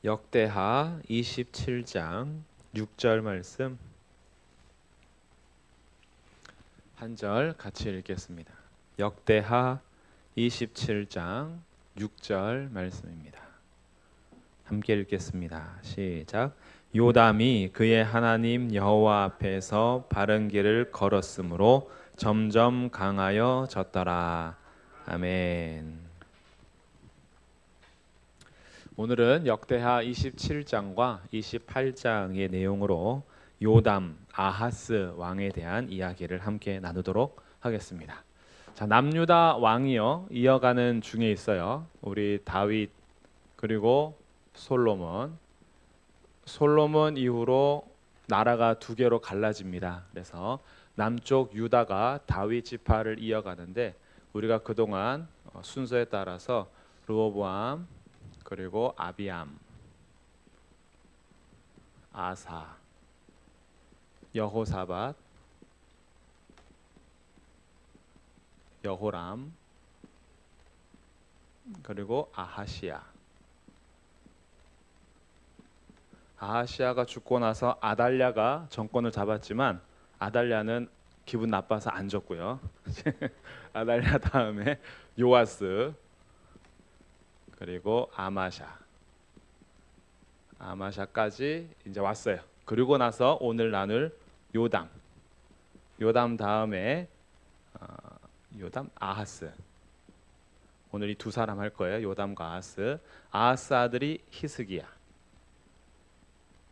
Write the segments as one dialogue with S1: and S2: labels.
S1: 역대하 27장 6절 말씀 한 절 같이 읽겠습니다. 역대하 27장 6절 말씀입니다. 함께 읽겠습니다. 시작. 요담이 그의 하나님 여호와 앞에서 바른 길을 걸었으므로 점점 강하여졌더라. 아멘. 오늘은 역대하 27장과 28장의 내용으로 요담, 아하스 왕에 대한 이야기를 함께 나누도록 하겠습니다. 자, 남유다 왕이요 이어가는 중에 있어요. 우리 다윗 그리고 솔로몬 이후로 나라가 두 개로 갈라집니다. 그래서 남쪽 유다가 다윗 지파를 이어가는데 우리가 그동안 순서에 따라서 르호보암 그리고 아비암, 아사, 여호사밧, 여호람, 그리고 아하시야. 아하시야가 죽고 나서 아달랴가 정권을 잡았지만 아달랴는 기분 나빠서 안 졌고요. 아달랴 다음에 요아스 그리고 아마샤까지 이제 왔어요. 그리고 나서 오늘 나눌 요담 다음에 아하스. 오늘 이 두 사람 할 거예요. 요담과 아하스 아들이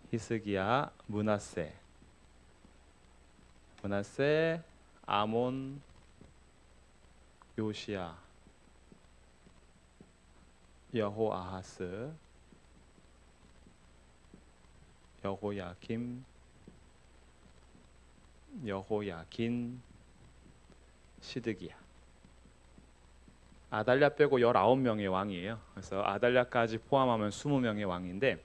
S1: 히스기야, 므낫세, 아몬, 요시야, 여호아하스, 여호야긴, 시드기야. 아달랴 빼고 19명의 왕이에요. 그래서 아달랴까지 포함하면 20명의 왕인데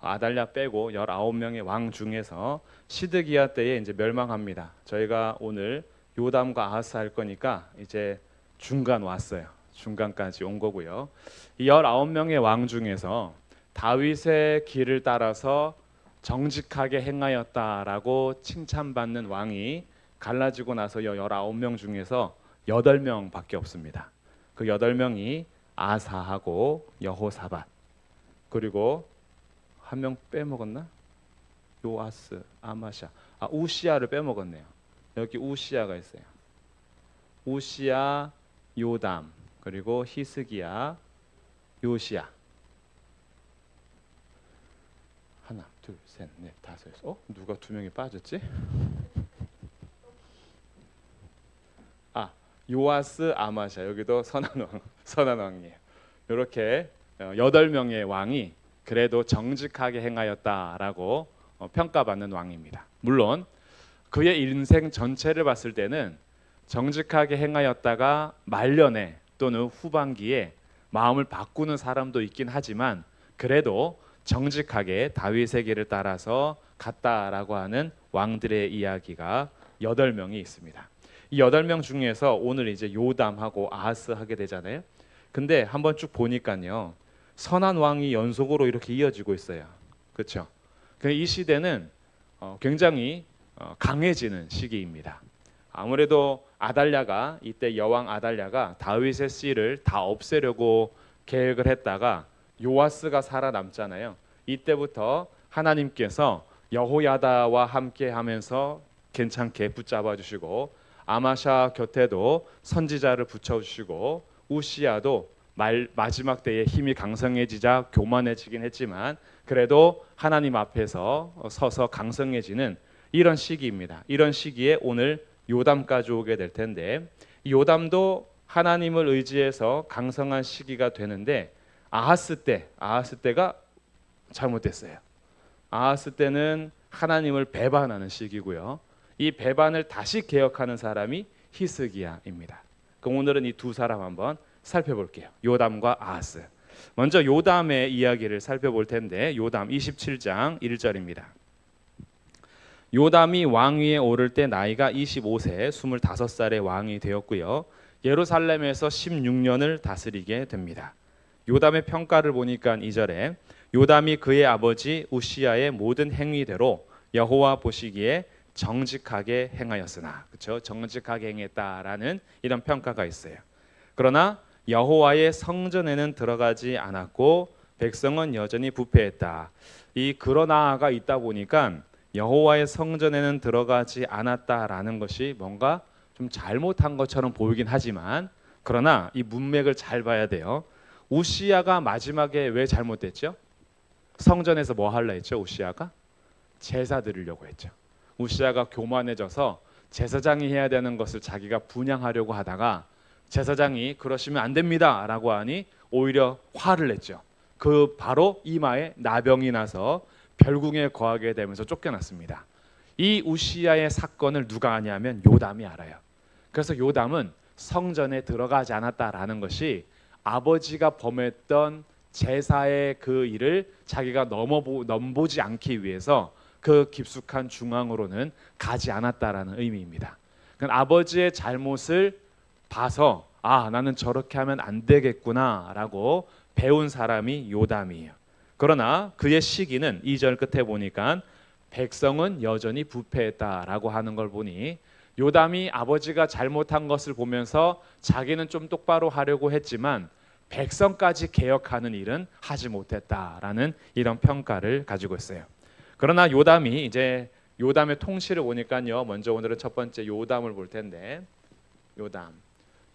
S1: 아달랴 빼고 19명의 왕 중에서 시드기야 때에 이제 멸망합니다. 저희가 오늘 요담과 아하스 할 거니까 이제 중간 왔어요. 중간까지 온 거고요. 이 19명의 왕 중에서 다윗의 길을 따라서 정직하게 행하였다라고 칭찬받는 왕이 갈라지고 나서 19명 중에서 8명밖에 없습니다. 그 8명이 아사하고 여호사밧 그리고 한 명 빼먹었나? 요아스, 아마샤, 우시야를 빼먹었네요. 여기 우시야가 있어요. 우시야, 요담 그리고 히스기야, 요시야. 하나, 둘, 셋, 넷, 다섯. 누가 2명이 빠졌지? 요아스, 아마샤. 여기도 선한 왕이에요. 이렇게 8명의 왕이 그래도 정직하게 행하였다라고 평가받는 왕입니다. 물론 그의 인생 전체를 봤을 때는 정직하게 행하였다가 말년에 또는 후반기에 마음을 바꾸는 사람도 있긴 하지만 그래도 정직하게 다윗의 길을 따라서 갔다라고 하는 왕들의 이야기가 8명이 있습니다. 이 8명 중에서 오늘 이제 요담하고 아하스 하게 되잖아요. 근데 한번 쭉 보니까요. 선한 왕이 연속으로 이렇게 이어지고 있어요. 그렇죠? 이 시대는 굉장히 강해지는 시기입니다. 아무래도 아달랴가 이때 여왕 아달랴가 다윗의 씨를 다 없애려고 계획을 했다가 요아스가 살아남잖아요. 이때부터 하나님께서 여호야다와 함께 하면서 괜찮게 붙잡아 주시고 아마샤 곁에도 선지자를 붙여주시고 우시야도 마지막 때에 힘이 강성해지자 교만해지긴 했지만 그래도 하나님 앞에서 서서 강성해지는 이런 시기입니다. 이런 시기에 오늘 요담까지 오게 될 텐데 요담도 하나님을 의지해서 강성한 시기가 되는데 아하스 때가 잘못됐어요. 아하스 때는 하나님을 배반하는 시기고요. 이 배반을 다시 개혁하는 사람이 히스기야입니다. 그럼 오늘은 이 두 사람 한번 살펴볼게요. 요담과 아하스. 먼저 요담의 이야기를 살펴볼 텐데 요담 27장 1절입니다. 요담이 왕위에 오를 때 나이가 25세 25살의 왕이 되었고요. 예루살렘에서 16년을 다스리게 됩니다. 요담의 평가를 보니까 2절에 요담이 그의 아버지 우시야의 모든 행위대로 여호와 보시기에 정직하게 행하였으나, 그렇죠? 정직하게 행했다라는 이런 평가가 있어요. 그러나 여호와의 성전에는 들어가지 않았고 백성은 여전히 부패했다. 이 그러나가 있다 보니까 여호와의 성전에는 들어가지 않았다라는 것이 뭔가 좀 잘못한 것처럼 보이긴 하지만, 그러나 이 문맥을 잘 봐야 돼요. 우시야가 마지막에 왜 잘못됐죠? 성전에서 뭐 하려 했죠? 우시야가 제사 드리려고 했죠. 우시야가 교만해져서 제사장이 해야 되는 것을 자기가 분향하려고 하다가 제사장이 그러시면 안 됩니다 라고 하니 오히려 화를 냈죠. 그 바로 이마에 나병이 나서 별궁에 거하게 되면서 쫓겨났습니다. 이 우시야의 사건을 누가 아냐면 요담이 알아요. 그래서 요담은 성전에 들어가지 않았다라는 것이 아버지가 범했던 제사의 그 일을 자기가 넘보지 않기 위해서 그 깊숙한 중앙으로는 가지 않았다라는 의미입니다. 그러니까 아버지의 잘못을 봐서 나는 저렇게 하면 안 되겠구나라고 배운 사람이 요담이에요. 그러나 그의 시기는 2절 끝에 보니까 백성은 여전히 부패했다라고 하는 걸 보니 요담이 아버지가 잘못한 것을 보면서 자기는 좀 똑바로 하려고 했지만 백성까지 개혁하는 일은 하지 못했다라는 이런 평가를 가지고 있어요. 그러나 요담이 이제 요담의 통치를 보니까요. 먼저 오늘은 첫 번째 요담을 볼 텐데,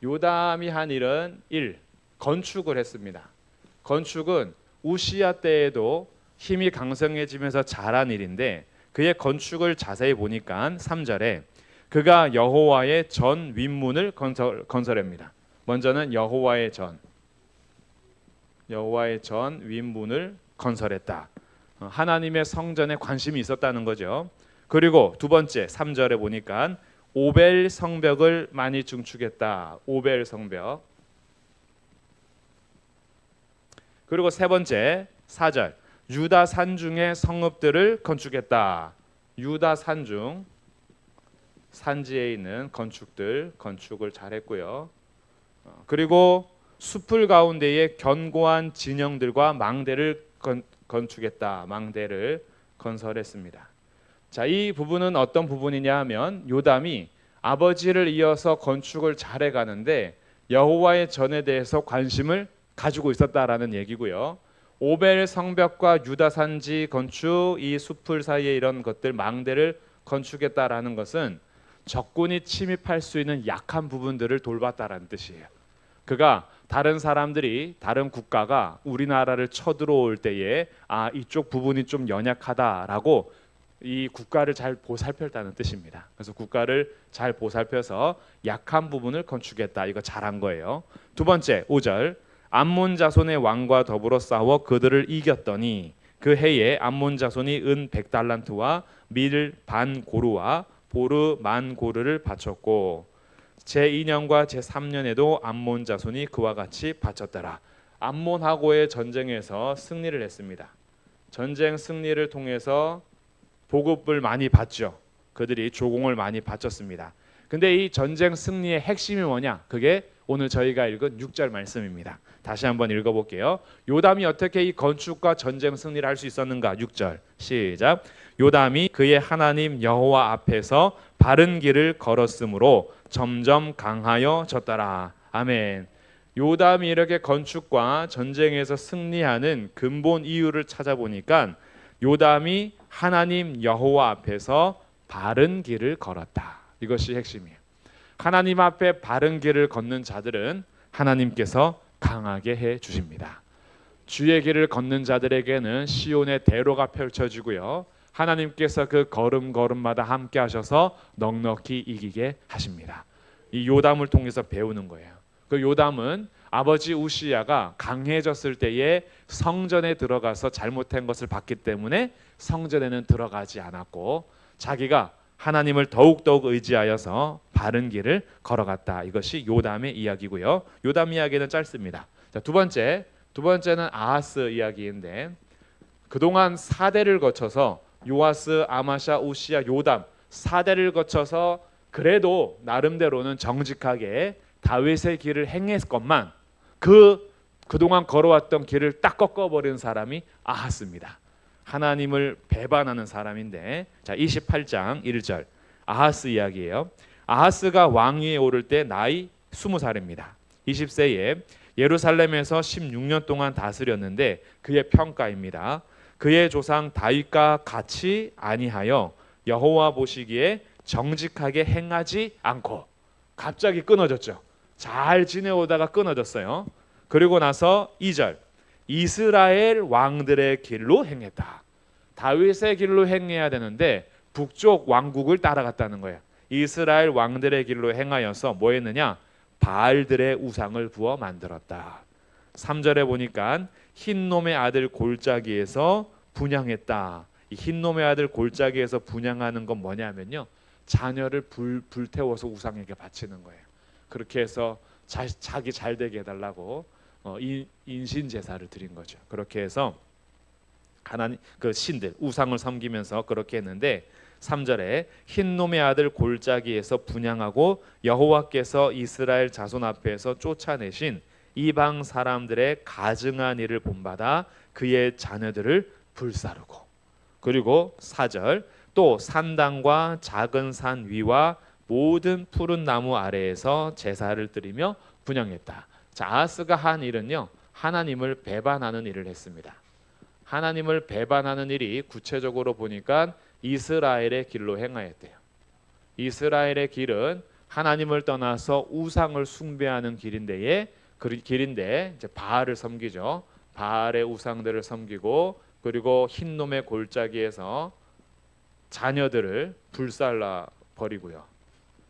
S1: 요담이 한 일은 1. 건축을 했습니다. 건축은 우시야 때에도 힘이 강성해지면서 잘한 일인데 그의 건축을 자세히 보니까 3절에 그가 여호와의 전 윗문을 건설합니다. 먼저는 여호와의 전 윗문을 건설했다. 하나님의 성전에 관심이 있었다는 거죠. 그리고 두 번째 3절에 보니까 오벨 성벽을 많이 증축했다. 오벨 성벽. 그리고 세 번째 4절 유다 산중의 성읍들을 건축했다. 유다 산중 산지에 있는 건축을 잘했고요. 그리고 숲을 가운데에 견고한 진영들과 망대를 건축했다. 망대를 건설했습니다. 자, 이 부분은 어떤 부분이냐 하면 요담이 아버지를 이어서 건축을 잘해 가는데 여호와의 전에 대해서 관심을 가지고 있었다라는 얘기고요. 오벨 성벽과 유다 산지 건축, 이 숲을 사이에 이런 것들 망대를 건축했다라는 것은 적군이 침입할 수 있는 약한 부분들을 돌봤다라는 뜻이에요. 그가 다른 사람들이, 다른 국가가 우리나라를 쳐들어올 때에 이쪽 부분이 좀 연약하다라고 이 국가를 잘 보살폈다는 뜻입니다. 그래서 국가를 잘 보살펴서 약한 부분을 건축했다. 이거 잘한 거예요. 두 번째 5절 암몬 자손의 왕과 더불어 싸워 그들을 이겼더니 그 해에 암몬 자손이 은 100달란트와 밀 반 고루와 보르 만 고르를 바쳤고 제2년과 제3년에도 암몬 자손이 그와 같이 바쳤더라. 암몬하고의 전쟁에서 승리를 했습니다. 전쟁 승리를 통해서 보급을 많이 받죠. 그들이 조공을 많이 바쳤습니다. 근데 이 전쟁 승리의 핵심이 뭐냐? 그게 오늘 저희가 읽은 6절 말씀입니다. 다시 한번 읽어볼게요. 요담이 어떻게 이 건축과 전쟁 승리를 할 수 있었는가? 6절 시작. 요담이 그의 하나님 여호와 앞에서 바른 길을 걸었으므로 점점 강하여졌더라. 아멘. 요담이 이렇게 건축과 전쟁에서 승리하는 근본 이유를 찾아보니까 요담이 하나님 여호와 앞에서 바른 길을 걸었다. 이것이 핵심이에요. 하나님 앞에 바른 길을 걷는 자들은 하나님께서 강하게 해 주십니다. 주의 길을 걷는 자들에게는 시온의 대로가 펼쳐지고요. 하나님께서 그 걸음걸음마다 함께 하셔서 넉넉히 이기게 하십니다. 이 요담을 통해서 배우는 거예요. 그 요담은 아버지 우시야가 강해졌을 때에 성전에 들어가서 잘못한 것을 봤기 때문에 성전에는 들어가지 않았고 자기가 하나님을 더욱더욱 의지하여서 바른 길을 걸어갔다. 이것이 요담의 이야기고요. 요담 이야기는 짧습니다. 자, 두 번째는 아하스 이야기인데 그동안 4대를 거쳐서 요아스, 아마샤, 우시야, 요담 4대를 거쳐서 그래도 나름대로는 정직하게 다윗의 길을 행했건만 그 그동안 걸어왔던 길을 딱 꺾어버린 사람이 아하스입니다. 하나님을 배반하는 사람인데, 자 28장 1절 아하스 이야기예요. 아하스가 왕위에 오를 때 나이 20살입니다. 20세에 예루살렘에서 16년 동안 다스렸는데 그의 평가입니다. 그의 조상 다윗과 같이 아니하여 여호와 보시기에 정직하게 행하지 않고, 갑자기 끊어졌죠. 잘 지내오다가 끊어졌어요. 그리고 나서 2절 이스라엘 왕들의 길로 행했다. 다윗의 길로 행해야 되는데 북쪽 왕국을 따라갔다는 거예요. 이스라엘 왕들의 길로 행하여서 뭐 했느냐? 바알들의 우상을 부어 만들었다. 3절에 보니까 흰놈의 아들 골짜기에서 분향했다. 이 흰놈의 아들 골짜기에서 분향하는 건 뭐냐면요, 자녀를 불태워서 우상에게 바치는 거예요. 그렇게 해서 자기 잘 되게 해달라고 인신 제사를 드린 거죠. 그렇게 해서 하나님 그 신들 우상을 섬기면서 그렇게 했는데 3절에 흰놈의 아들 골짜기에서 분향하고 여호와께서 이스라엘 자손 앞에서 쫓아내신 이방 사람들의 가증한 일을 본받아 그의 자녀들을 불사르고, 그리고 4절 또 산당과 작은 산 위와 모든 푸른 나무 아래에서 제사를 드리며 분향했다. 자, 아하스가 한 일은요, 하나님을 배반하는 일을 했습니다. 하나님을 배반하는 일이 구체적으로 보니까 이스라엘의 길로 행하였대요. 이스라엘의 길은 하나님을 떠나서 우상을 숭배하는 길인데 이제 바알을 섬기죠. 바알의 우상들을 섬기고, 그리고 흰놈의 골짜기에서 자녀들을 불살라 버리고요.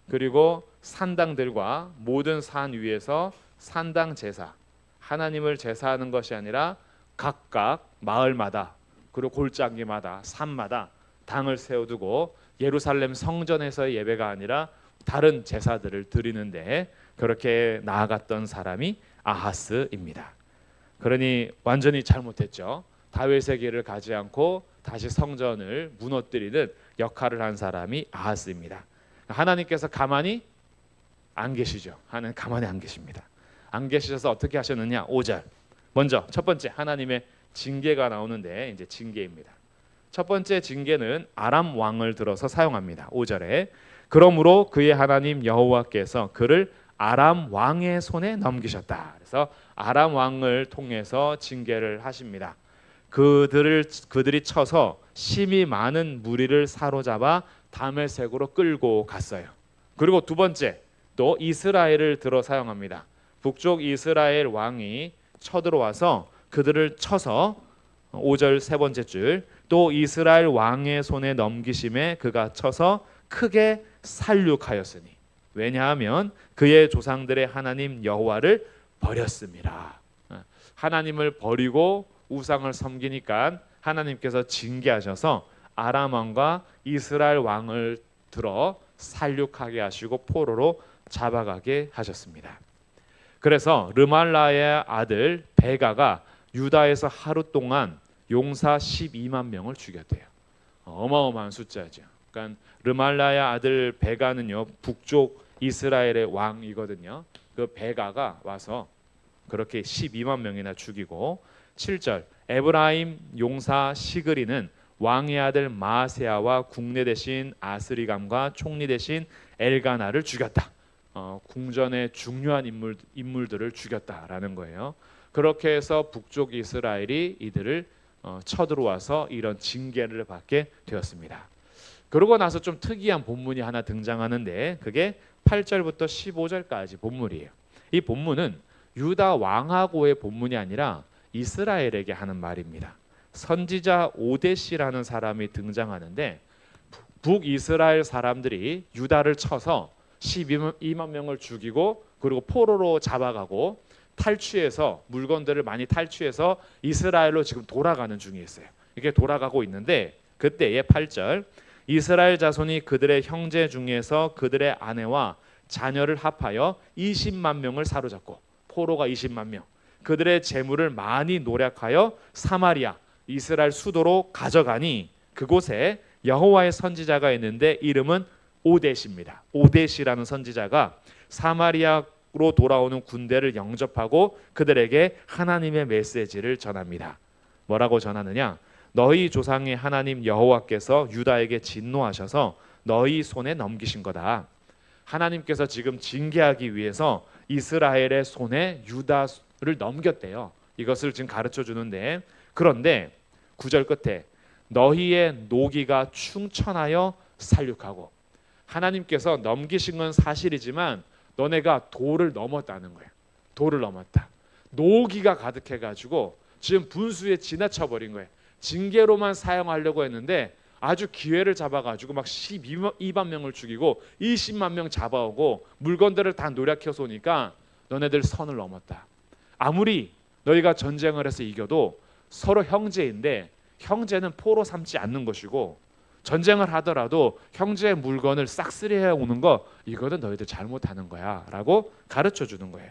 S1: 그리고 산당들과 모든 산 위에서 산당 제사, 하나님을 제사하는 것이 아니라 각각 마을마다 그리고 골짜기마다 산마다 당을 세워두고 예루살렘 성전에서의 예배가 아니라 다른 제사들을 드리는데 그렇게 나아갔던 사람이 아하스입니다. 그러니 완전히 잘못했죠. 다윗의 길을 가지 않고 다시 성전을 무너뜨리는 역할을 한 사람이 아하스입니다. 하나님께서 가만히 안 계시죠. 하나님 가만히 안 계십니다. 안 계시셔서 어떻게 하셨느냐? 5절. 먼저 첫 번째 하나님의 징계가 나오는데, 이제 징계입니다. 첫 번째 징계는 아람 왕을 들어서 사용합니다. 5절에 그러므로 그의 하나님 여호와께서 그를 아람 왕의 손에 넘기셨다. 그래서 아람 왕을 통해서 징계를 하십니다. 그들이 쳐서 심히 많은 무리를 사로잡아 다메섹으로 끌고 갔어요. 그리고 두 번째 또 이스라엘을 들어 사용합니다. 북쪽 이스라엘 왕이 쳐들어와서 그들을 쳐서 5절 세 번째 줄 또 이스라엘 왕의 손에 넘기심에 그가 쳐서 크게 살육하였으니 왜냐하면 그의 조상들의 하나님 여호와를 버렸습니다. 하나님을 버리고 우상을 섬기니까 하나님께서 징계하셔서 아람 왕과 이스라엘 왕을 들어 살육하게 하시고 포로로 잡아가게 하셨습니다. 그래서 르말라의 아들 베가가 유다에서 하루 동안 용사 12만 명을 죽였대요. 어마어마한 숫자죠. 그러니까 르말라의 아들 베가는요, 북쪽 이스라엘의 왕이거든요. 그 베가가 와서 그렇게 12만 명이나 죽이고, 7절 에브라임 용사 시그리는 왕의 아들 마세아와 국내 대신 아스리감과 총리 대신 엘가나를 죽였다. 궁전의 중요한 인물들을 죽였다라는 거예요. 그렇게 해서 북쪽 이스라엘이 이들을 쳐들어와서 이런 징계를 받게 되었습니다. 그러고 나서 좀 특이한 본문이 하나 등장하는데 그게 8절부터 15절까지 본문이에요. 이 본문은 유다 왕하고의 본문이 아니라 이스라엘에게 하는 말입니다. 선지자 오데시라는 사람이 등장하는데 북이스라엘 사람들이 유다를 쳐서 12만 명을 죽이고 그리고 포로로 잡아가고 탈취해서 물건들을 많이 탈취해서 이스라엘로 지금 돌아가는 중에 있어요. 이게 돌아가고 있는데 그때의 8절 이스라엘 자손이 그들의 형제 중에서 그들의 아내와 자녀를 합하여 20만 명을 사로잡고 포로가 20만 명 그들의 재물을 많이 노략하여 사마리아 이스라엘 수도로 가져가니 그곳에 여호와의 선지자가 있는데 이름은 오데시입니다. 오데시라는 선지자가 사마리아 유다로 돌아오는 군대를 영접하고 그들에게 하나님의 메시지를 전합니다. 뭐라고 전하느냐? 너희 조상의 하나님 여호와께서 유다에게 진노하셔서 너희 손에 넘기신 거다. 하나님께서 지금 징계하기 위해서 이스라엘의 손에 유다를 넘겼대요. 이것을 지금 가르쳐 주는데, 그런데 9절 끝에 너희의 노기가 충천하여 살육하고, 하나님께서 넘기신 건 사실이지만 너네가 도를 넘었다는 거예요. 도를 넘었다. 노기가 가득해가지고 지금 분수에 지나쳐 버린 거예요. 징계로만 사용하려고 했는데 아주 기회를 잡아가지고 막 12만 명을 죽이고 20만 명 잡아오고 물건들을 다 노략해서 오니까 너네들 선을 넘었다. 아무리 너희가 전쟁을 해서 이겨도 서로 형제인데 형제는 포로 삼지 않는 것이고, 전쟁을 하더라도 형제의 물건을 싹쓸이해 오는 거, 이거는 너희들 잘못하는 거야 라고 가르쳐 주는 거예요.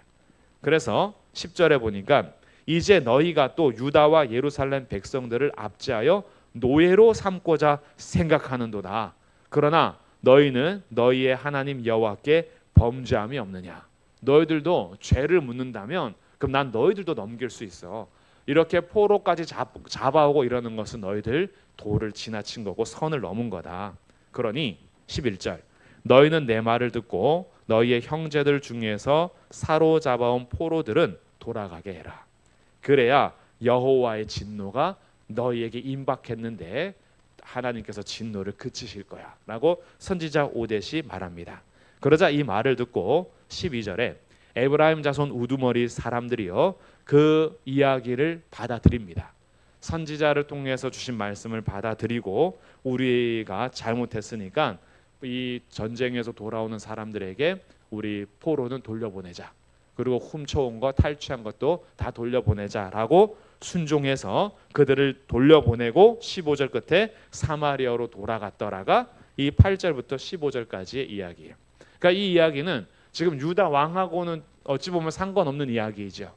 S1: 그래서 10절에 보니까 이제 너희가 또 유다와 예루살렘 백성들을 압제하여 노예로 삼고자 생각하는도다. 그러나 너희는 너희의 하나님 여호와께 범죄함이 없느냐. 너희들도 죄를 묻는다면 그럼 난 너희들도 넘길 수 있어. 이렇게 포로까지 잡아오고 이러는 것은 너희들 도를 지나친 거고 선을 넘은 거다. 그러니 11절 너희는 내 말을 듣고 너희의 형제들 중에서 사로잡아온 포로들은 돌아가게 해라. 그래야 여호와의 진노가 너희에게 임박했는데 하나님께서 진노를 그치실 거야 라고 선지자 오뎃이 말합니다. 그러자 이 말을 듣고 12절에 에브라임 자손 우두머리 사람들이요 그 이야기를 받아들입니다. 선지자를 통해서 주신 말씀을 받아들이고 우리가 잘못했으니까 이 전쟁에서 돌아오는 사람들에게 우리 포로는 돌려보내자. 그리고 훔쳐온 것, 탈취한 것도 다 돌려보내자라고 순종해서 그들을 돌려보내고 15절 끝에 사마리아로 돌아갔더라가 이 8절부터 15절까지의 이야기예요. 그러니까 이 이야기는 지금 유다 왕하고는 어찌 보면 상관없는 이야기이죠.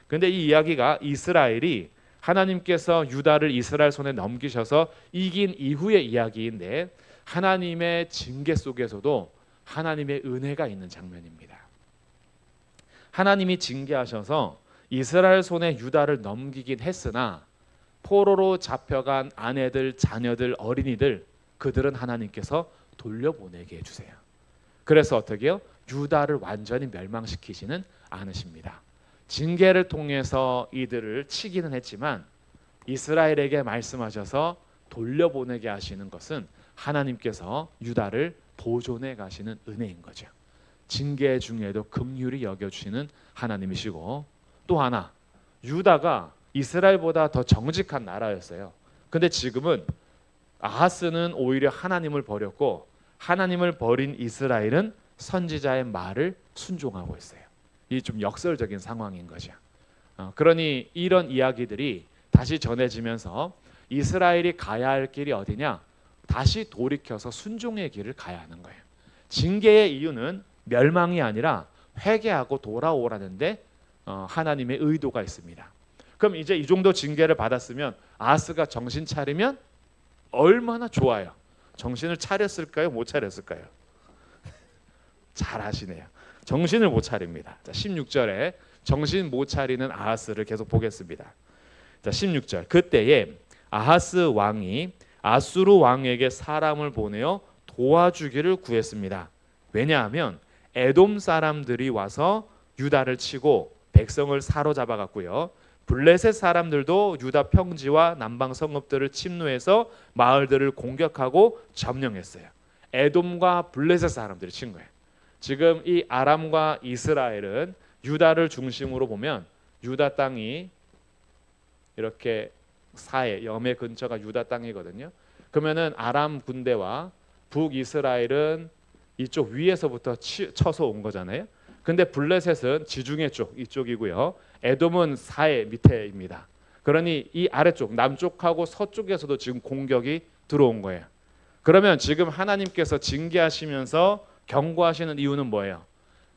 S1: 그런데 이 이야기가 이스라엘이 하나님께서 유다를 이스라엘 손에 넘기셔서 이긴 이후의 이야기인데, 하나님의 징계 속에서도 하나님의 은혜가 있는 장면입니다. 하나님이 징계하셔서 이스라엘 손에 유다를 넘기긴 했으나 포로로 잡혀간 아내들, 자녀들, 어린이들, 그들은 하나님께서 돌려보내게 해주세요. 그래서 어떻게 해요? 유다를 완전히 멸망시키지는 않으십니다. 징계를 통해서 이들을 치기는 했지만 이스라엘에게 말씀하셔서 돌려보내게 하시는 것은 하나님께서 유다를 보존해 가시는 은혜인 거죠. 징계 중에도 긍휼히 여겨주시는 하나님이시고, 또 하나 유다가 이스라엘보다 더 정직한 나라였어요. 근데 지금은 아하스는 오히려 하나님을 버렸고 하나님을 버린 이스라엘은 선지자의 말을 순종하고 있어요. 이 좀 역설적인 상황인 거죠. 그러니 이런 이야기들이 다시 전해지면서 이스라엘이 가야 할 길이 어디냐? 다시 돌이켜서 순종의 길을 가야 하는 거예요. 징계의 이유는 멸망이 아니라 회개하고 돌아오라는데 하나님의 의도가 있습니다. 그럼 이제 이 정도 징계를 받았으면 아하스가 정신 차리면 얼마나 좋아요. 정신을 차렸을까요? 못 차렸을까요? 잘 아시네요. 정신을 못 차립니다. 자, 16절에 정신 못 차리는 아하스를 계속 보겠습니다. 자, 16절 그때에 아하스 왕이 아수르 왕에게 사람을 보내어 도와주기를 구했습니다. 왜냐하면 에돔 사람들이 와서 유다를 치고 백성을 사로잡아 갔고요. 블레셋 사람들도 유다 평지와 남방 성읍들을 침노해서 마을들을 공격하고 점령했어요. 에돔과 블레셋 사람들이 친 거예요. 지금 이 아람과 이스라엘은 유다를 중심으로 보면 유다 땅이 이렇게 사해 염해 근처가 유다 땅이거든요. 그러면은 아람 군대와 북이스라엘은 이쪽 위에서부터 쳐서 온 거잖아요. 근데 블레셋은 지중해 쪽 이쪽이고요. 에돔은 사해 밑에입니다. 그러니 이 아래쪽 남쪽하고 서쪽에서도 지금 공격이 들어온 거예요. 그러면 지금 하나님께서 징계하시면서 경고하시는 이유는 뭐예요?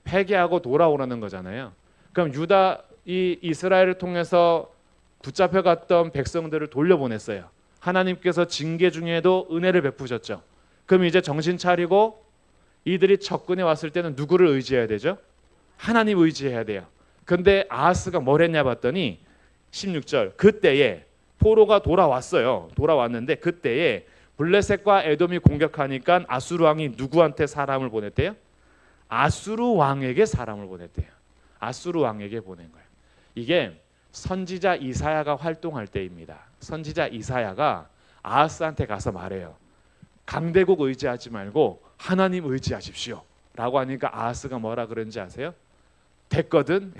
S1: 회개하고 돌아오라는 거잖아요. 그럼 유다 이 이스라엘을 통해서 붙잡혀갔던 백성들을 돌려보냈어요. 하나님께서 징계 중에도 은혜를 베푸셨죠. 그럼 이제 정신 차리고 이들이 접근해 왔을 때는 누구를 의지해야 되죠? 하나님 의지해야 돼요. 근데 아하스가 뭘 했냐 봤더니 16절 그때에 포로가 돌아왔어요. 돌아왔는데 그때에 블레셋과 에돔이 공격하니까 아수르 왕이 누구한테 사람을 보냈대요? 아수르 왕에게 사람을 보냈대요. 아수르 왕에게 보낸 거예요. 이게 선지자 이사야가 활동할 때입니다. 선지자 이사야가 아하스한테 가서 말해요. 강대국 의지하지 말고 하나님 의지하십시오 라고 하니까 아하스가 뭐라 그런지 아세요? 됐거든.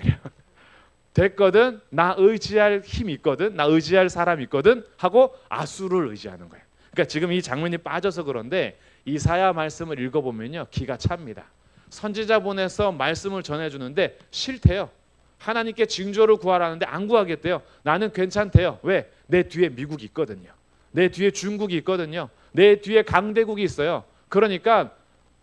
S1: 됐거든. 나 의지할 힘 있거든. 나 의지할 사람 있거든 하고 아수르를 의지하는 거예요. 그러니까 지금 이 장면이 빠져서 그런데 이사야 말씀을 읽어보면요 기가 찹니다. 선지자 보내서 말씀을 전해주는데 싫대요. 하나님께 징조를 구하라는데 안 구하겠대요. 나는 괜찮대요. 왜? 내 뒤에 미국이 있거든요. 내 뒤에 중국이 있거든요. 내 뒤에 강대국이 있어요. 그러니까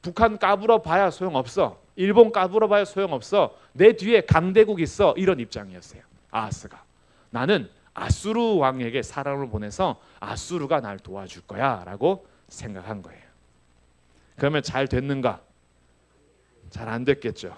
S1: 북한 까불어 봐야 소용없어. 일본 까불어 봐야 소용없어. 내 뒤에 강대국이 있어. 이런 입장이었어요. 아하스가. 나는 아수르 왕에게 사람을 보내서 아수르가 날 도와줄 거야 라고 생각한 거예요. 그러면 잘 됐는가? 잘 안 됐겠죠.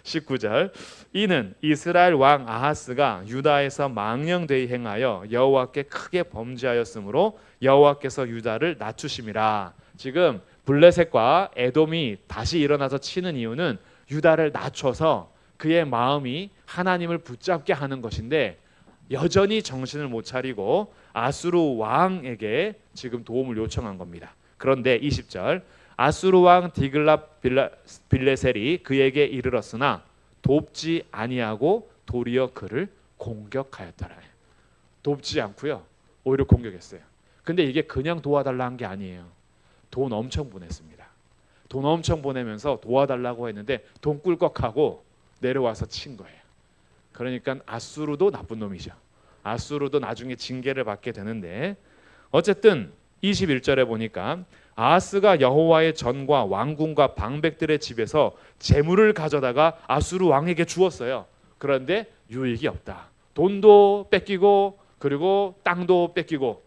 S1: 19절 이는 이스라엘 왕 아하스가 유다에서 망령되이 행하여 여호와께 크게 범죄하였으므로 여호와께서 유다를 낮추심이라. 지금 블레셋과 에돔이 다시 일어나서 치는 이유는 유다를 낮춰서 그의 마음이 하나님을 붙잡게 하는 것인데 여전히 정신을 못 차리고 아수르 왕에게 지금 도움을 요청한 겁니다. 그런데 20절 아수르 왕 디글랏 빌레셀이 그에게 이르렀으나 돕지 아니하고 도리어 그를 공격하였더라. 돕지 않고요 오히려 공격했어요. 근데 이게 그냥 도와달라는 게 아니에요. 돈 엄청 보냈습니다. 돈 엄청 보내면서 도와달라고 했는데 돈 꿀꺽하고 내려와서 친 거예요. 그러니까 아수르도 나쁜 놈이죠. 아수르도 나중에 징계를 받게 되는데 어쨌든 21절에 보니까 아하스가 여호와의 전과 왕궁과 방백들의 집에서 재물을 가져다가 아수르 왕에게 주었어요. 그런데 유익이 없다. 돈도 뺏기고 그리고 땅도 뺏기고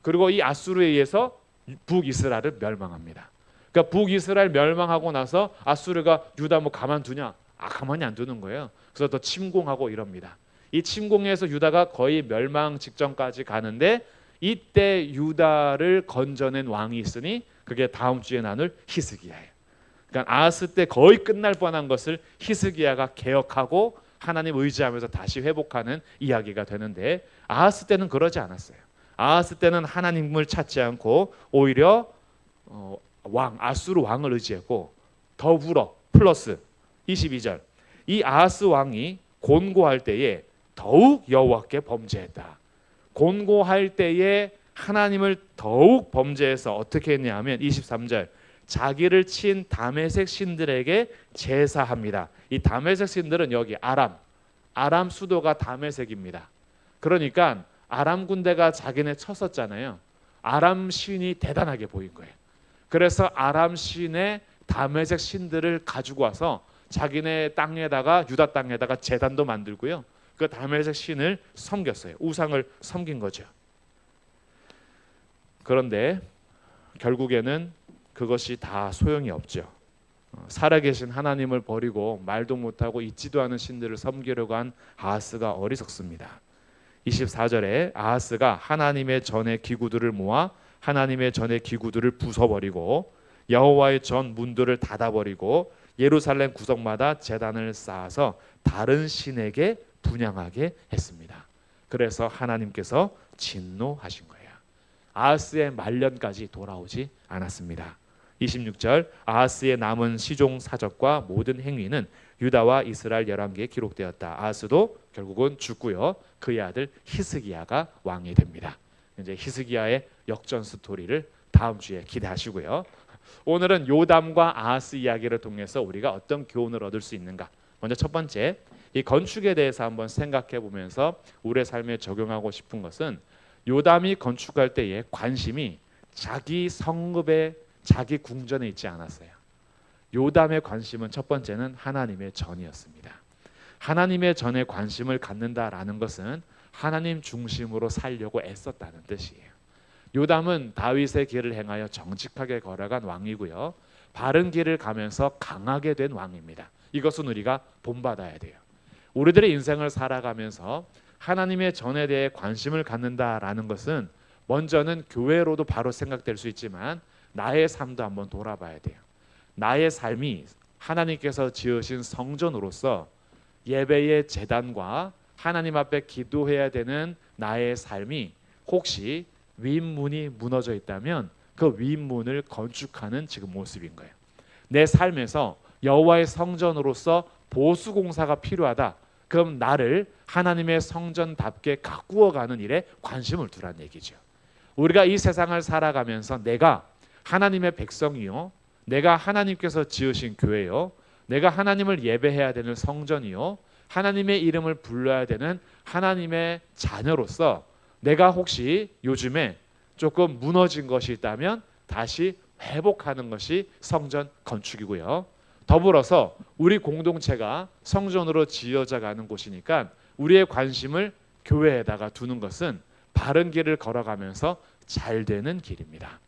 S1: 그리고 이 아수르에 의해서 북이스라엘을 멸망합니다. 그러니까 북이스라엘 멸망하고 나서 아수르가 유다 뭐 가만두냐? 가만히 안 두는 거예요. 그래서 더 침공하고 이럽니다. 이 침공에서 유다가 거의 멸망 직전까지 가는데 이때 유다를 건져낸 왕이 있으니 그게 다음 주에 나눌 히스기야예요. 그러니까 아하스 때 거의 끝날 뻔한 것을 히스기야가 개혁하고 하나님 의지하면서 다시 회복하는 이야기가 되는데 아하스 때는 그러지 않았어요. 아하스 때는 하나님을 찾지 않고 오히려 아수르 왕을 의지했고 더불어 플러스 22절 이 아하스 왕이 곤고할 때에 더욱 여호와께 범죄했다. 곤고할 때에 하나님을 더욱 범죄해서 어떻게 했냐면 23절 자기를 친 다메섹 신들에게 제사합니다. 이 다메섹 신들은 여기 아람 수도가 다메섹입니다. 그러니까 아람 군대가 자기네 쳤었잖아요. 아람 신이 대단하게 보인 거예요. 그래서 아람 신의 다메섹 신들을 가지고 와서 자기네 땅에다가 유다 땅에다가 제단도 만들고요. 그 다메섹 신을 섬겼어요. 우상을 섬긴 거죠. 그런데 결국에는 그것이 다 소용이 없죠. 살아계신 하나님을 버리고 말도 못하고 있지도 않은 신들을 섬기려고 한 아하스가 어리석습니다. 24절에 아하스가 하나님의 전의 기구들을 모아 하나님의 전의 기구들을 부숴버리고 여호와의 전 문들을 닫아버리고 예루살렘 구석마다 제단을 쌓아서 다른 신에게 분향하게 했습니다. 그래서 하나님께서 진노하신 거예요. 아하스의 말년까지 돌아오지 않았습니다. 26절 아하스의 남은 시종 사적과 모든 행위는 유다와 이스라엘 열왕기에 기록되었다. 아하스도 결국은 죽고요. 그의 아들 히스기야가 왕이 됩니다. 이제 히스기야의 역전 스토리를 다음 주에 기대하시고요. 오늘은 요담과 아하스 이야기를 통해서 우리가 어떤 교훈을 얻을 수 있는가? 먼저 첫 번째, 이 건축에 대해서 한번 생각해 보면서 우리의 삶에 적용하고 싶은 것은 요담이 건축할 때의 관심이 자기 성읍에 자기 궁전에 있지 않았어요. 요담의 관심은 첫 번째는 하나님의 전이었습니다. 하나님의 전에 관심을 갖는다라는 것은 하나님 중심으로 살려고 애썼다는 뜻이에요. 요담은 다윗의 길을 행하여 정직하게 걸어간 왕이고요. 바른 길을 가면서 강하게 된 왕입니다. 이것은 우리가 본받아야 돼요. 우리들의 인생을 살아가면서 하나님의 전에 대해 관심을 갖는다라는 것은 먼저는 교회로도 바로 생각될 수 있지만 나의 삶도 한번 돌아봐야 돼요. 나의 삶이 하나님께서 지으신 성전으로서 예배의 제단과 하나님 앞에 기도해야 되는 나의 삶이 혹시 윗문이 무너져 있다면 그 윗문을 건축하는 지금 모습인 거예요. 내 삶에서 여호와의 성전으로서 보수 공사가 필요하다. 그럼 나를 하나님의 성전답게 가꾸어가는 일에 관심을 두라는 얘기죠. 우리가 이 세상을 살아가면서 내가 하나님의 백성이요, 내가 하나님께서 지으신 교회요, 내가 하나님을 예배해야 되는 성전이요, 하나님의 이름을 불러야 되는 하나님의 자녀로서 내가 혹시 요즘에 조금 무너진 것이 있다면 다시 회복하는 것이 성전 건축이고요. 더불어서 우리 공동체가 성전으로 지어져 가는 곳이니까 우리의 관심을 교회에다가 두는 것은 바른 길을 걸어가면서 잘 되는 길입니다.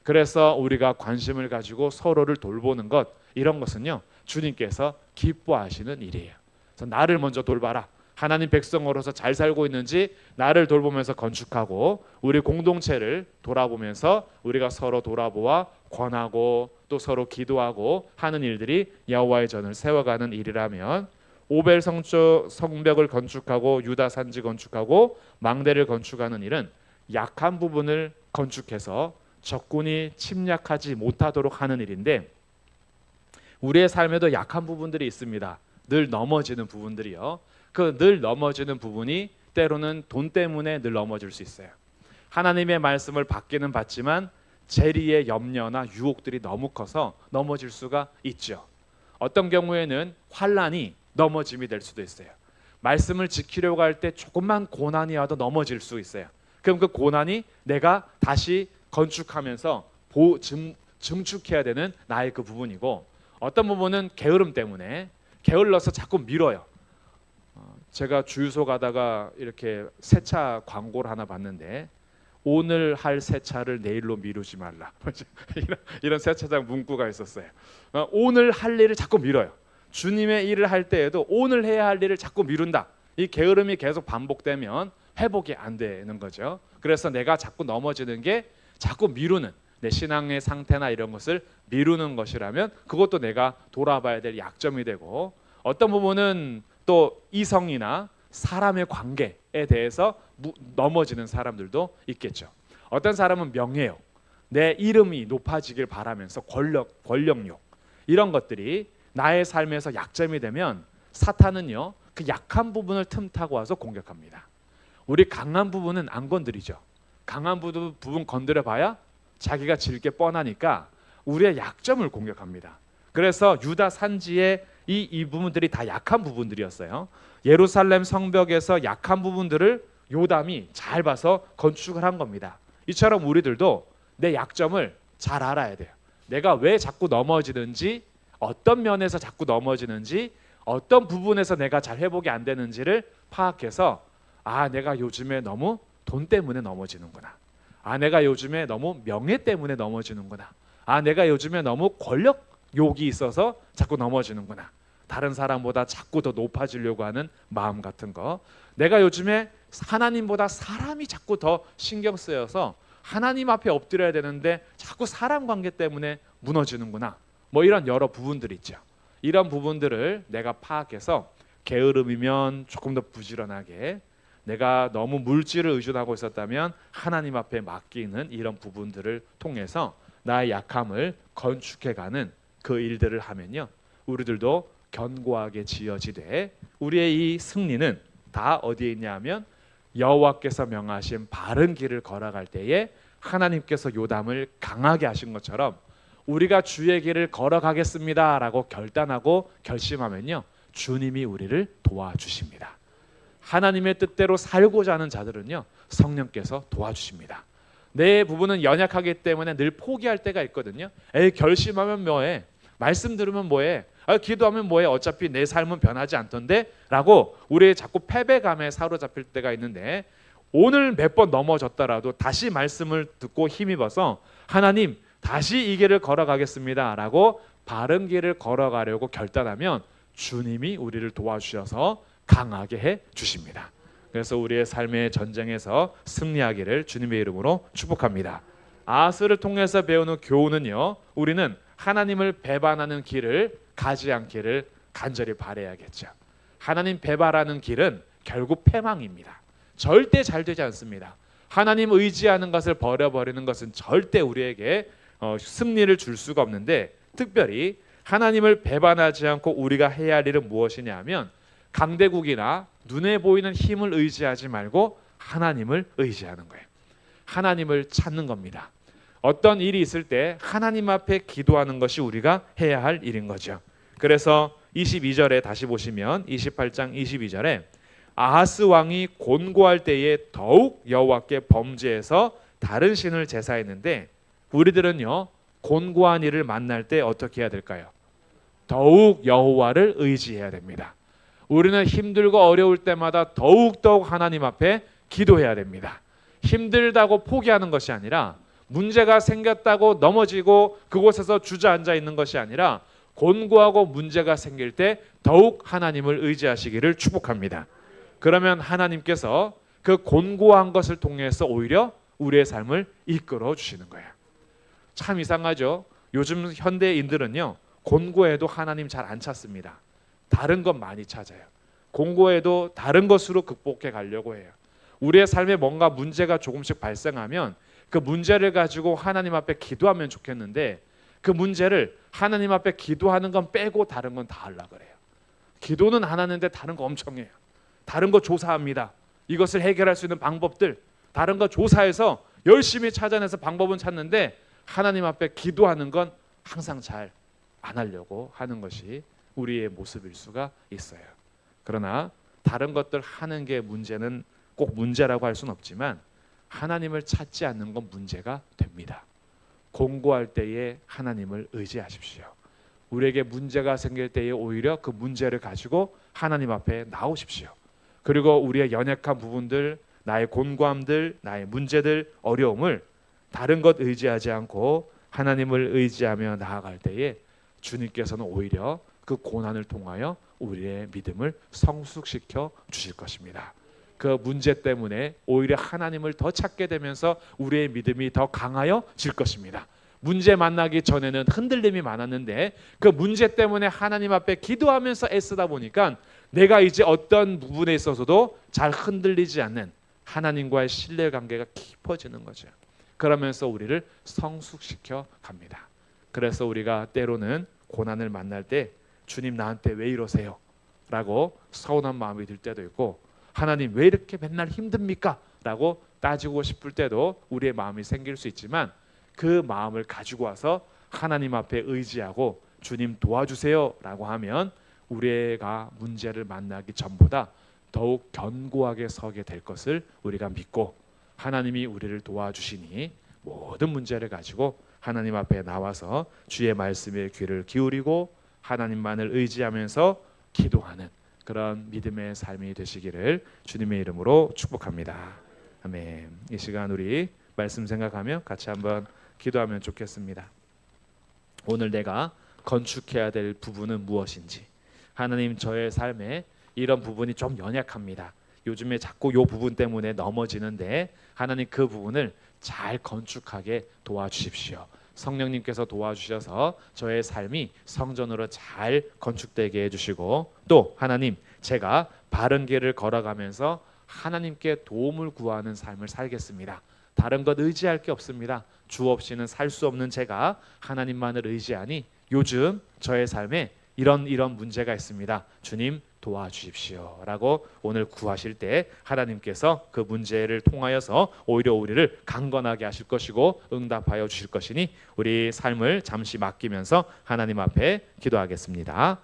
S1: 그래서 우리가 관심을 가지고 서로를 돌보는 것, 이런 것은요 주님께서 기뻐하시는 일이에요. 그래서 나를 먼저 돌봐라. 하나님 백성으로서 잘 살고 있는지 나를 돌보면서 건축하고 우리 공동체를 돌아보면서 우리가 서로 돌아보아 권하고 또 서로 기도하고 하는 일들이 여호와의 전을 세워가는 일이라면, 오벨 성벽을 건축하고 유다 산지 건축하고 망대를 건축하는 일은 약한 부분을 건축해서 적군이 침략하지 못하도록 하는 일인데, 우리의 삶에도 약한 부분들이 있습니다. 늘 넘어지는 부분들이요. 그 늘 넘어지는 부분이 때로는 돈 때문에 늘 넘어질 수 있어요. 하나님의 말씀을 받기는 받지만 재리의 염려나 유혹들이 너무 커서 넘어질 수가 있죠. 어떤 경우에는 환난이 넘어짐이 될 수도 있어요. 말씀을 지키려고 할 때 조금만 고난이 와도 넘어질 수 있어요. 그럼 그 고난이 내가 다시 건축하면서 증축해야 되는 나의 그 부분이고, 어떤 부분은 게으름 때문에 게을러서 자꾸 미뤄요. 제가 주유소 가다가 이렇게 세차 광고를 하나 봤는데, 오늘 할 세차를 내일로 미루지 말라. 이런 세차장 문구가 있었어요. 오늘 할 일을 자꾸 미뤄요. 주님의 일을 할 때에도 오늘 해야 할 일을 자꾸 미룬다. 이 게으름이 계속 반복되면 회복이 안 되는 거죠. 그래서 내가 자꾸 넘어지는 게 자꾸 미루는, 내 신앙의 상태나 이런 것을 미루는 것이라면 그것도 내가 돌아봐야 될 약점이 되고, 어떤 부분은 또 이성이나 사람의 관계에 대해서 넘어지는 사람들도 있겠죠. 어떤 사람은 명예욕, 내 이름이 높아지길 바라면서 권력욕, 이런 것들이 나의 삶에서 약점이 되면 사탄은요 그 약한 부분을 틈타고 와서 공격합니다. 우리 강한 부분은 안 건드리죠. 강한 부분 건드려봐야 자기가 질 게 뻔하니까 우리의 약점을 공격합니다. 그래서 유다 산지의 이 부분들이 다 약한 부분들이었어요. 예루살렘 성벽에서 약한 부분들을 요담이 잘 봐서 건축을 한 겁니다. 이처럼 우리들도 내 약점을 잘 알아야 돼요. 내가 왜 자꾸 넘어지는지, 어떤 면에서 자꾸 넘어지는지, 어떤 부분에서 내가 잘 회복이 안 되는지를 파악해서, 아, 내가 요즘에 너무 돈 때문에 넘어지는구나. 아, 내가 요즘에 너무 명예 때문에 넘어지는구나. 아, 내가 요즘에 너무 권력욕이 있어서 자꾸 넘어지는구나. 다른 사람보다 자꾸 더 높아지려고 하는 마음 같은 거. 내가 요즘에 하나님보다 사람이 자꾸 더 신경 쓰여서 하나님 앞에 엎드려야 되는데 자꾸 사람 관계 때문에 무너지는구나. 뭐 이런 여러 부분들이 있죠. 이런 부분들을 내가 파악해서 게으름이면 조금 더 부지런하게, 내가 너무 물질을 의존하고 있었다면 하나님 앞에 맡기는 이런 부분들을 통해서 나의 약함을 건축해가는 그 일들을 하면요, 우리들도 견고하게 지어지되, 우리의 이 승리는 다 어디에 있냐면 여호와께서 명하신 바른 길을 걸어갈 때에 하나님께서 요담을 강하게 하신 것처럼 우리가 주의 길을 걸어가겠습니다라고 결단하고 결심하면요, 주님이 우리를 도와주십니다. 하나님의 뜻대로 살고자 하는 자들은요, 성령께서 도와주십니다. 내 부분은 연약하기 때문에 늘 포기할 때가 있거든요. 에이, 결심하면 뭐해? 말씀 들으면 뭐해? 기도하면 뭐해? 어차피 내 삶은 변하지 않던데? 라고 우리의 자꾸 패배감에 사로잡힐 때가 있는데, 오늘 몇 번 넘어졌더라도 다시 말씀을 듣고 힘입어서 하나님, 다시 이 길을 걸어가겠습니다 라고 바른 길을 걸어가려고 결단하면 주님이 우리를 도와주셔서 강하게 해 주십니다. 그래서 우리의 삶의 전쟁에서 승리하기를 주님의 이름으로 축복합니다. 아하스를 통해서 배우는 교훈은요, 우리는 하나님을 배반하는 길을 가지 않기를 간절히 바라야겠죠. 하나님 배반하는 길은 결국 패망입니다. 절대 잘 되지 않습니다. 하나님 의지하는 것을 버려버리는 것은 절대 우리에게 승리를 줄 수가 없는데, 특별히 하나님을 배반하지 않고 우리가 해야 할 일은 무엇이냐 하면, 강대국이나 눈에 보이는 힘을 의지하지 말고 하나님을 의지하는 거예요. 하나님을 찾는 겁니다. 어떤 일이 있을 때 하나님 앞에 기도하는 것이 우리가 해야 할 일인 거죠. 그래서 22절에 다시 보시면 28장 22절에 아하스 왕이 곤고할 때에 더욱 여호와께 범죄해서 다른 신을 제사했는데, 우리들은요 곤고한 일을 만날 때 어떻게 해야 될까요? 더욱 여호와를 의지해야 됩니다. 우리는 힘들고 어려울 때마다 더욱 하나님 앞에 기도해야 됩니다. 힘들다고 포기하는 것이 아니라, 문제가 생겼다고 넘어지고 그곳에서 주저앉아 있는 것이 아니라, 곤고하고 문제가 생길 때 더욱 하나님을 의지하시기를 축복합니다. 그러면 하나님께서 그 곤고한 것을 통해서 오히려 우리의 삶을 이끌어 주시는 거예요. 참 이상하죠. 요즘 현대인들은요 곤고해도 하나님 잘 안 찾습니다. 다른 것 많이 찾아요. 곤고해도 다른 것으로 극복해 가려고 해요. 우리의 삶에 뭔가 문제가 조금씩 발생하면 그 문제를 가지고 하나님 앞에 기도하면 좋겠는데, 그 문제를 하나님 앞에 기도하는 건 빼고 다른 건 다 하려고 그래요. 기도는 안 하는데 다른 거 엄청 해요. 다른 거 조사합니다. 이것을 해결할 수 있는 방법들, 다른 거 조사해서 열심히 찾아내서 방법은 찾는데, 하나님 앞에 기도하는 건 항상 잘 안 하려고 하는 것이 우리의 모습일 수가 있어요. 그러나 다른 것들 하는 게 문제는 꼭 문제라고 할 수는 없지만, 하나님을 찾지 않는 건 문제가 됩니다. 공고할 때에 하나님을 의지하십시오. 우리에게 문제가 생길 때에 오히려 그 문제를 가지고 하나님 앞에 나오십시오. 그리고 우리의 연약한 부분들, 나의 곤고함들, 나의 문제들, 어려움을 다른 것 의지하지 않고 하나님을 의지하며 나아갈 때에 주님께서는 오히려 그 고난을 통하여 우리의 믿음을 성숙시켜 주실 것입니다. 그 문제 때문에 오히려 하나님을 더 찾게 되면서 우리의 믿음이 더 강하여질 것입니다. 문제 만나기 전에는 흔들림이 많았는데, 그 문제 때문에 하나님 앞에 기도하면서 애쓰다 보니까 내가 이제 어떤 부분에 있어서도 잘 흔들리지 않는 하나님과의 신뢰관계가 깊어지는 거죠. 그러면서 우리를 성숙시켜 갑니다. 그래서 우리가 때로는 고난을 만날 때 주님 나한테 왜 이러세요? 라고 서운한 마음이 들 때도 있고, 하나님 왜 이렇게 맨날 힘듭니까? 라고 따지고 싶을 때도 우리의 마음이 생길 수 있지만, 그 마음을 가지고 와서 하나님 앞에 의지하고 주님 도와주세요 라고 하면 우리가 문제를 만나기 전보다 더욱 견고하게 서게 될 것을 우리가 믿고, 하나님이 우리를 도와주시니 모든 문제를 가지고 하나님 앞에 나와서 주의 말씀에 귀를 기울이고 하나님만을 의지하면서 기도하는 그런 믿음의 삶이 되시기를 주님의 이름으로 축복합니다. 아멘. 이 시간 우리 말씀 생각하며 같이 한번 기도하면 좋겠습니다. 오늘 내가 건축해야 될 부분은 무엇인지, 하나님 저의 삶에 이런 부분이 좀 연약합니다. 요즘에 자꾸 이 부분 때문에 넘어지는데 하나님 그 부분을 잘 건축하게 도와주십시오. 성령님께서 도와주셔서 저의 삶이 성전으로 잘 건축되게 해주시고, 또 하나님 제가 바른 길을 걸어가면서 하나님께 도움을 구하는 삶을 살겠습니다. 다른 것 의지할 게 없습니다. 주 없이는 살 수 없는 제가 하나님만을 의지하니 요즘 저의 삶에 이런 문제가 있습니다. 주님 도와주십시오 라고 오늘 구하실 때 하나님께서 그 문제를 통하여서 오히려 우리를 강건하게 하실 것이고 응답하여 주실 것이니 우리 삶을 잠시 맡기면서 하나님 앞에 기도하겠습니다.